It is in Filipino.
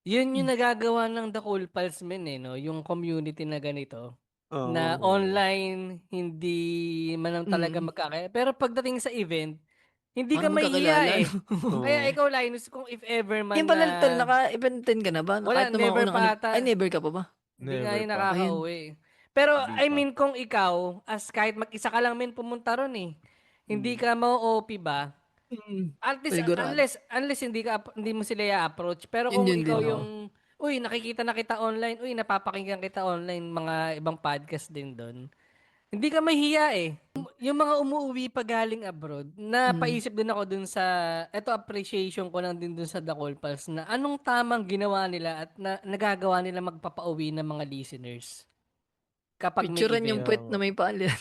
Yun yung nagagawa ng The Cool Pals men, eh, 'no, yung community na ganito, na Oo. online hindi man lang talaga Mm. pero pagdating sa event, hindi ka Parang mahihiya, magkakilala, eh. 'no? Kaya Oo. ikaw, Linus, kung if ever Yun man na pala tol, naka-event din ka na ba? wala, Kahit nung mga never unang ano pa ay ata. never ka pa ba? Hindi nga Never yun pa. Ayun. nakakauwi. Pero Hindi I pa. mean kung ikaw, as kahit mag-isa ka lang men pumunta ron, eh, hindi Hmm. ka ma-o-OP ba? At least Panigurado. unless hindi mo sila i-approach, pero Yun kung yun din, ikaw oo. yung, "Uy, nakikita na kita online, uy, napapakinggan kita online," mga ibang podcast din dun, hindi ka mahihiya, eh. Yung mga umuuwi pa galing abroad, Mm. napaisip din ako dun sa eto appreciation ko lang din dun sa The Cool Pals na anong tamang ginawa nila at nagagawa nila magpapauwi ng mga listeners kapag may Picturean yung event. Kaya puwet nga. na may paalyan.